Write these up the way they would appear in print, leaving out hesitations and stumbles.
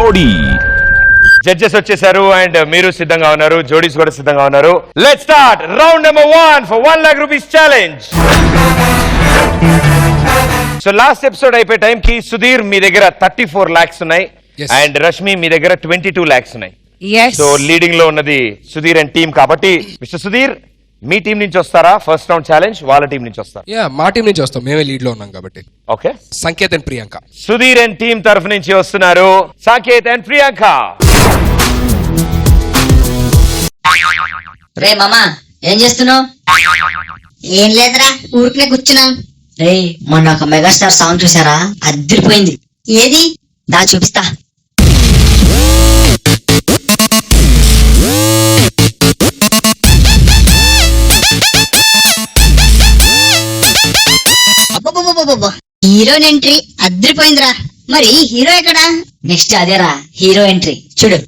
జోడీ. జడ్జెస్ వచ్చేసారు అండ్ మీరు సిద్ధంగా ఉన్నారు, జోడీస్ కూడా సిద్ధంగా ఉన్నారు. Let's start round number 1 for 1 lakh rupees challenge. So last episode అయిపోయే టైం కి సుధీర్ మీ దగ్గర 34 lakhs ఉన్నాయి అండ్ రష్మి మీ దగ్గర 22 lakhs ఉన్నాయి. సో లీడింగ్ లో ఉన్నది సుధీర్ అండ్ టీమ్ కాబట్టి మిస్టర్ సుధీర్ మీ టీం నుంచి వస్తారా ఫస్ట్ రౌండ్ ఛాలెంజ్, వాళ్ళ టీం నుంచి వస్తారా? మా టీం నుంచి వస్తాం, మేమే లీడ్ లో ఉన్నాం కాబట్టి. Okay, Sanket and Priyanka. Sudheer and team తరఫు నుంచి వస్తున్నారు సంకేత్ అండ్ ప్రియాంక. రే మామా ఏం చేస్తున్నావు? ఏం లేదురా, ఊరికనే కూర్చున్నా. రే మొన్న ఒక మెగాస్టార్ సాంగ్ చూసారా? అదిరిపోయింది. ఏది? దా చూపిస్తా. అబ్బబ్బబ్బబ్బబ్బ, హీరోయిన్ ఎంట్రీ అదిరిపోయిందిరా. మరి హీరో ఎక్కడా? నెక్స్ట్ అదేరా హీరో ఎంట్రీ, చూడు.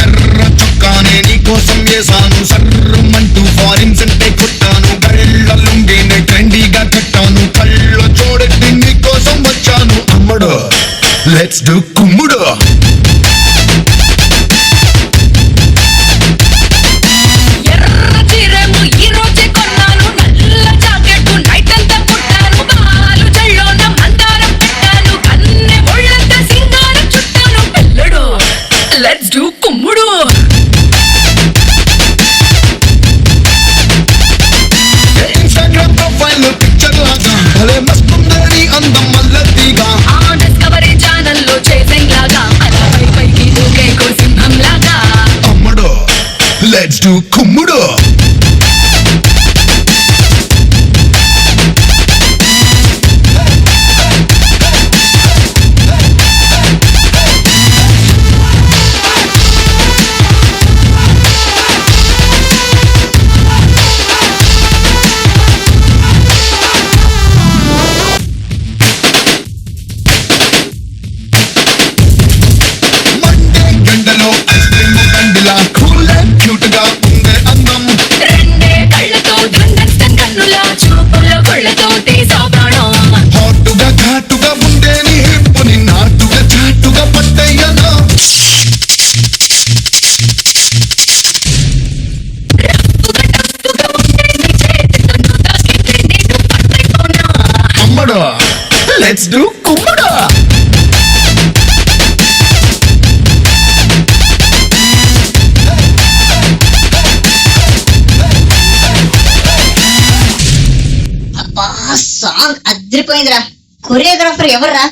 ఎర్ర చుక్కానే నీకోసం వేసాను, సర్రమంటూ ఫారిన్స్ అంటే కొట్టాను, గళ్ళ లుంగిని ట్రెండీగా కట్టాను, కళ్ళ చూడట్టి నీకోసం వచ్చాను. అమ్మడు లెట్స్ డు కుమ్ముడు. లెట్స్ డూ కుమ్ముడు. ఇన్స్టాగ్రామ్ ప్రొఫైల్ పిక్చర్ లాగా భలే మస్తుందని అందం మల్లతిగా, ఆ డిస్కవరీ ఛానల్ లో చేసింగ్ లాగా అలా పైకి దూకే సింహం లాగా. అమ్మడు లెట్స్ డు కుమ్ముడు. Let's do కుమ్ముడు. అబ్బా, సాంగ్ అదిరిపోయిందిరా. కొరియోగ్రాఫర్ ఎవర్రా?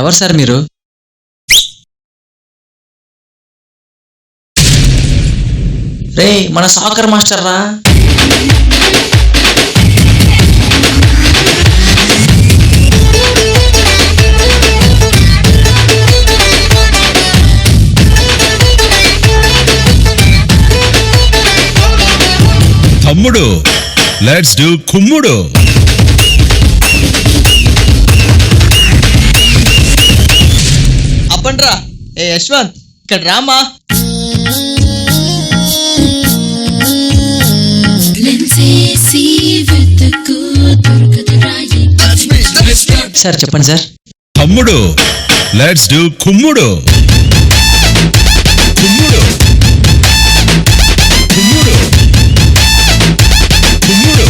ఎవరు సార్ మీరు? రే మన సాకర్ మాస్టర్ రా. తమ్ముడు లెట్స్ డు కుమ్ముడు. అప్పండ్రా. ఏ యశ్వంత్ ఇక్కడ రామా. సార్ చెప్పండి సార్. తమ్ముడు లెట్స్ డు కుమ్ముడు. కుమ్ముడు కుమ్ముడు కుమ్ముడు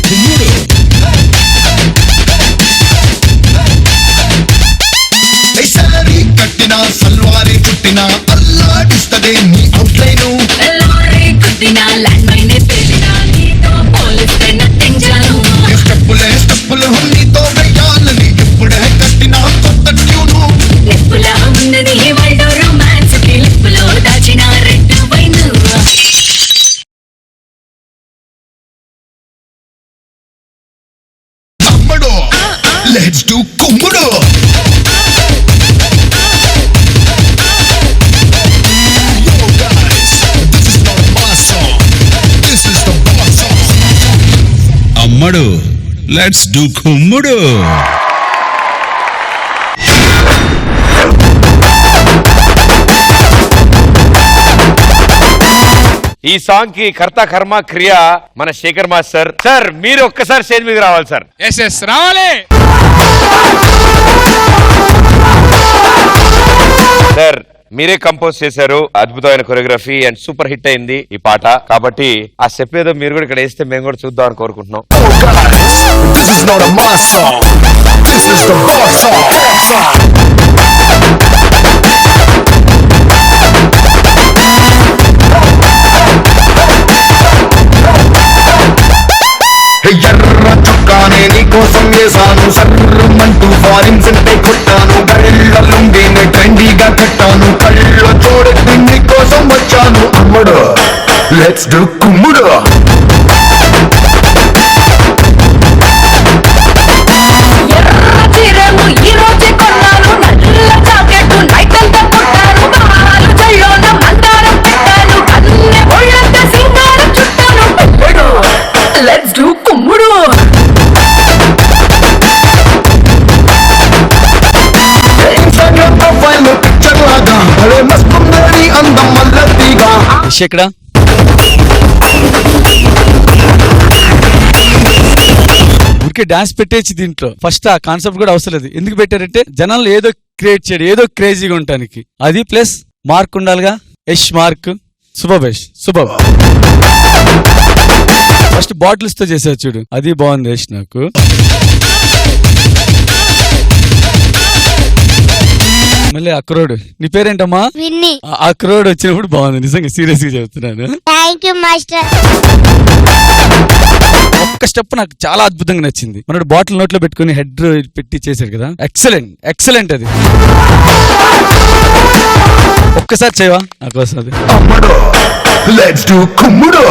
కుమ్ముడు. సారీ కట్టిన సల్వారీ చుట్టిన అల్లాడిస్తదే నీ అవుట్లైను, కుట్టిన ల్యాండ్ మైనే పేలిన నీతో పోలిస్తే నథింగ్ జాను. స్టెప్పులు నీతో వెయ్యాలని ఇప్పుడే కట్టిన కొత్త ట్యూను. నిప్పులా ఉన్నది వరల్డ్ రొమాన్స్ కి లిప్పులో దాచిన రెడ్ వైన్. తమ్ముడు లెట్స్ డు కుమ్ముడు. అమ్మడు లెట్స్ డూ కుమ్ముడు. ఈ సాంగ్ కి కర్త కర్మ క్రియ మన శేఖర్ మాస్టర్. సార్ మీరు ఒక్కసారి స్టేజ్ మీద రావాలి సార్. ఎస్ రావాలి. సార్ మీరే కంపోజ్ చేశారు, అద్భుతమైన కొరియోగ్రఫీ అండ్ సూపర్ హిట్ అయింది ఈ పాట. కాబట్టి ఆ స్టెప్ ఏదో మీరు కూడా ఇక్కడ వేస్తే మేము కూడా చూద్దాం అని కోరుకుంటున్నాం. This is not a mass song. This is the boss song. ఎర్ర చొక్కానే నీకోసం వేసాను, సర్రమంటూ ఫారిన్స్ అంటే కొట్టాను, కళ్ళ లుంగిని ట్రెండీగా కట్టాను, కళ్ళ చూడకి నీకోసం వచ్చాను అమ్మడు లెట్స్ డూ కుమ్ముడు. చీరము ఈ రోజే కొన్నాను, నల్ల జాకెట్ నైట్ అంతా కొట్టాను, బాలు చెల్లోన మందారం పెట్టాను, అన్ని ఒళ్ళంతా సింగారం చుట్టాను. లెట్స్ డూ కుమ్ముడు. ఇన్స్టాగ్రామ్ ప్రొఫైల్ పిక్చర్ లాగా భలే మస్తుందని అందం మల్లతిగా. ఎక్కడ ఊరికే డాన్స్ పెట్టేసి దీంట్లో ఫస్ట్ ఆ కాన్సెప్ట్ కూడా అవసరం లేదు. ఎందుకు పెట్టారంటే జనాలు ఏదో క్రియేట్ చేయడం, ఏదో క్రేజీగా ఉండటానికి. అది ప్లస్ మార్క్ ఉండాలిగా. Yash mark super. First bottles తో చేసావు చూడు, అది బాగుంది యష్. నాకు మళ్ళీ అక్రోడ్, నీ పేరేంటమ్మా? విన్నీ. అక్రోడ్ వచ్చినప్పుడు బాగుంది, నిజంగా సీరియస్ గా చెప్తున్నాను. Thank you master. ఒక్క స్టెప్ నాకు చాలా అద్భుతంగా నచ్చింది. మనోడు బాటిల్ నోట్లో పెట్టుకుని హెడ్ పెట్టి చేశాడు కదా, ఎక్సలెంట్ అది. ఒక్కసారి చేయవా నాకోసం అది? అమ్మడు లెట్స్ డూ కుమ్ముడు.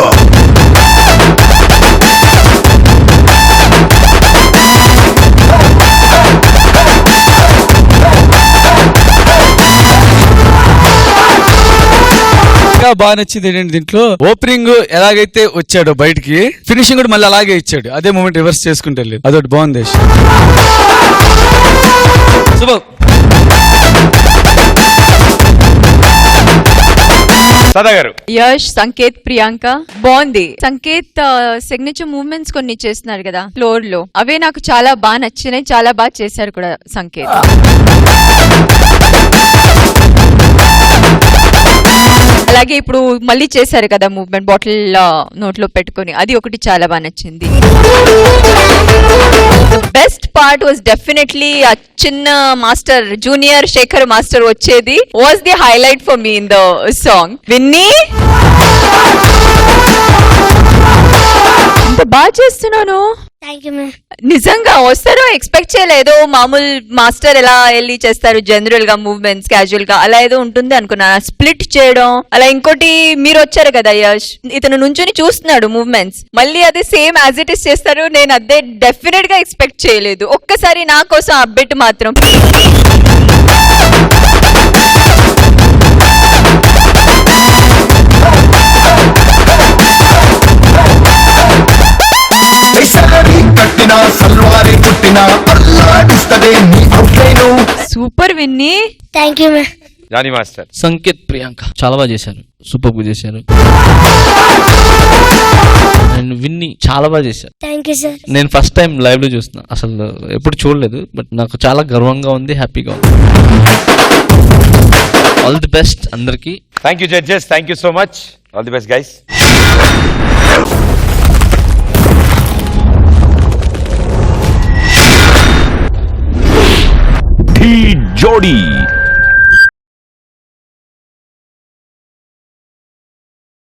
ఇంకా బాగా నచ్చింది ఏంటంటే దీంట్లో ఓపెనింగ్ ఎలాగైతే వచ్చాడో బయటికి, ఫినిషింగ్ కూడా మళ్ళీ అలాగే ఇచ్చాడు. అదే మూమెంట్ రివర్స్ చేసుకుంటే వెళ్ళేది. అదొకటి బాగుంది. సూపర్. సదా గారు. యష్, సంకేత్, ప్రియాంక బాగుంది. సంకేత్ సిగ్నేచర్ మూవ్మెంట్స్ కొన్ని చేస్తున్నారు కదా ఫ్లోర్ లో, అవే నాకు చాలా బాగా నచ్చినాయి. చాలా బాగా చేశారు కూడా సంకేత్. అలాగే ఇప్పుడు మళ్ళీ చేశారు కదా మూవ్మెంట్, బాటిల్ నోట్లో పెట్టుకొని, అది ఒకటి చాలా బాగా నచ్చింది. బెస్ట్ పార్ట్ వాజ్ డెఫినెట్లీ ఆ చిన్న మాస్టర్, జూనియర్ శేఖర్ మాస్టర్ వచ్చేది was the highlight for me in the song. Vinny ఇంత బాగా చేస్తున్నాను. Thank you ma'am. నిజంగా వస్తారు ఎక్స్పెక్ట్ చేయలేదు. మామూలు మాస్టర్ ఎలా వెళ్ళి చేస్తారు జనరల్ గా మూవ్మెంట్స్ క్యాజువల్ గా, అలా ఏదో ఉంటుంది అనుకున్నాను. స్ప్లిట్ చేయడం అలా. ఇంకోటి మీరు వచ్చారు కదా యష్, ఇతను నుంచొని చూస్తున్నాడు మూవ్మెంట్స్, మళ్ళీ అదే సేమ్ యాజ్ ఇట్ ఇస్ చేస్తారు. నేను అదే డెఫినెట్ గా ఎక్స్పెక్ట్ చేయలేదు. ఒక్కసారి నా కోసం అప్డేట్ మాత్రం కట్టినా సల్వారి చుట్టినా అల్లాడిస్తదే నీ outline. Super Vinny. Thank you ma'am. Jani master. Sanketh, Priyanka చాలా బాగా చేశారు, సూపర్ గా చేశారు. అండ్ విన్నీ చాలా బాగా చేశారు. Thank you sir. నేను ఫస్ట్ టైం లైవ్ లో చూస్తున్నా, అసలు ఎప్పుడు చూడలేదు. బట్ నాకు చాలా గర్వంగా ఉంది, హ్యాపీగా ఉంది. ఆల్ ది బెస్ట్ అందరికి. Thank you judges, thank you so much. All the best guys. జోడీ